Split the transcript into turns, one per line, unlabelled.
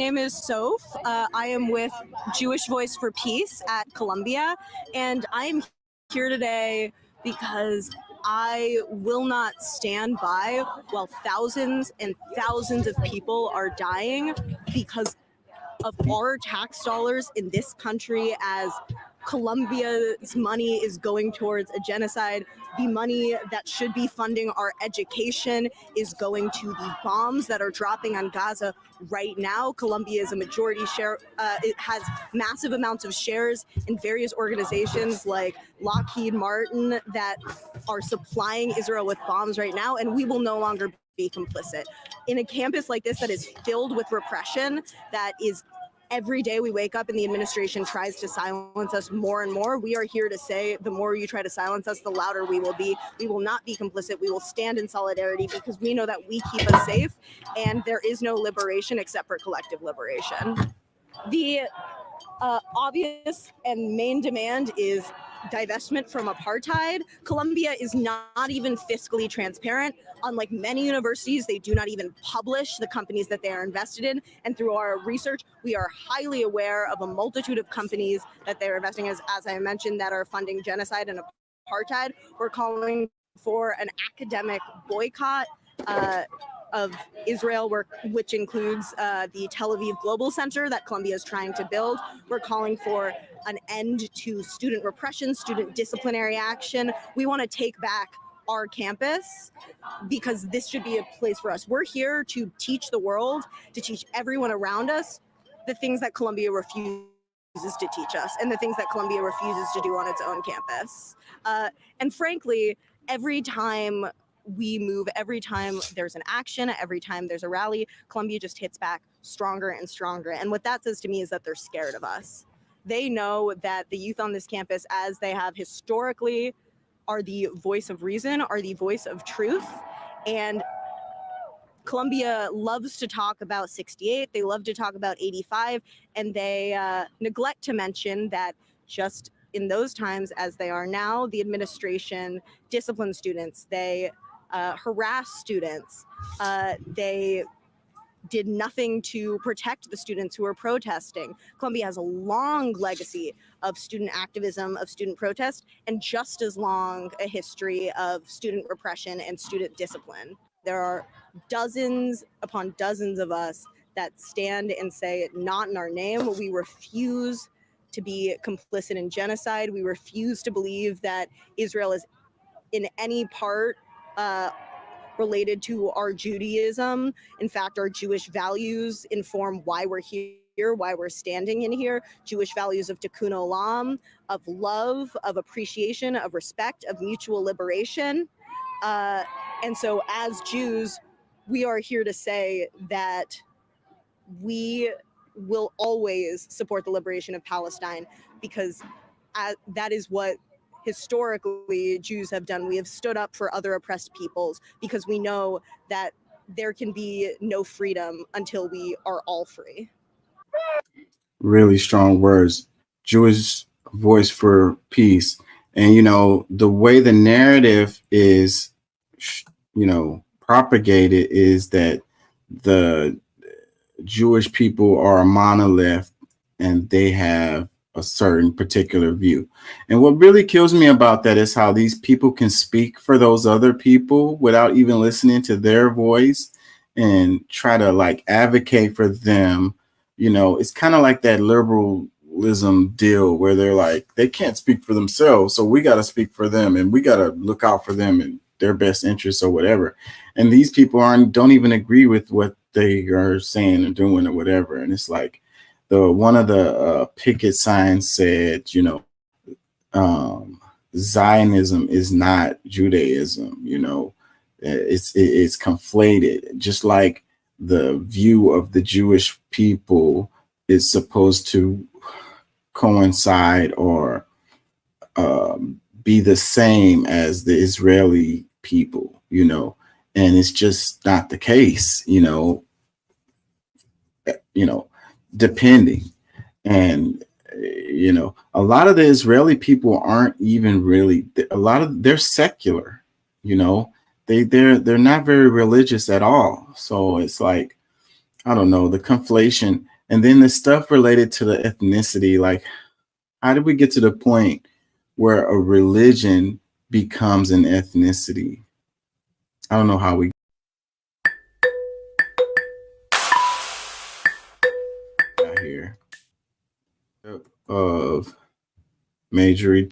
name is Soph. I am with Jewish Voice for Peace at Columbia, and I am here today because I will not stand by while thousands and thousands of people are dying because of our tax dollars in this country, as Columbia's money is going towards a genocide. The money that should be funding our education is going to the bombs that are dropping on Gaza right now. Columbia is a majority share. It has massive amounts of shares in various organizations like Lockheed Martin that are supplying Israel with bombs right now, and we will no longer be complicit. In a campus like this that is filled with repression, that is every day we wake up and the administration tries to silence us more and more, we are here to say the more you try to silence us, the louder we will be. We will not be complicit. We will stand in solidarity because we know that we keep us safe, and there is no liberation except for collective liberation. The obvious and main demand is divestment from apartheid. Columbia is not even fiscally transparent. Unlike many universities, they do not even publish the companies that they are invested in. And through our research, we are highly aware of a multitude of companies that they're investing as I mentioned, that are funding genocide and apartheid. We're calling for an academic boycott of Israel, which includes the Tel Aviv Global Center that Columbia is trying to build. We're calling for an end to student repression, student disciplinary action. We want to take back our campus because this should be a place for us. We're here to teach the world, to teach everyone around us the things that Columbia refuses to teach us and the things that Columbia refuses to do on its own campus. And frankly, every time we move, every time there's an action, every time there's a rally, Columbia just hits back stronger and stronger. And what that says to me is that they're scared of us. They know that the youth on this campus, as they have historically, are the voice of reason, are the voice of truth. And Columbia loves to talk about 68, they love to talk about 85, and they neglect to mention that just in those times, as they are now, the administration disciplined students, they harass students, they did nothing to protect the students who were protesting. Columbia has a long legacy of student activism, of student protest, and just as long a history of student repression and student discipline. There are dozens upon dozens of us that stand and say, not in our name. We refuse to be complicit in genocide. We refuse to believe that Israel is in any part related to our Judaism. In fact, our Jewish values inform why we're here, why we're standing in here. Jewish values of tikkun olam, of love, of appreciation, of respect, of mutual liberation. And so as Jews, we are here to say that we will always support the liberation of Palestine because that is what historically Jews have done. We have stood up for other oppressed peoples because we know that there can be no freedom until we are all free.
Really strong words. Jewish Voice for Peace. And, the way the narrative is, propagated is that the Jewish people are a monolith and they have a certain particular view. And what really kills me about that is how these people can speak for those other people without even listening to their voice and try to advocate for them. It's kind of like that liberalism deal where they're like, they can't speak for themselves, so we got to speak for them and we got to look out for them and their best interests or whatever. And these people don't even agree with what they are saying and doing or whatever. And it's like, one of the picket signs said, Zionism is not Judaism. It's conflated, just like the view of the Jewish people is supposed to coincide or be the same as the Israeli people, and it's just not the case, depending. And a lot of the Israeli people aren't even really, they're secular, they're not very religious at all. So it's like, I don't know, the conflation And then the stuff related to the ethnicity, like how did we get to the point where a religion becomes an ethnicity? I don't know how we got here. Of majoring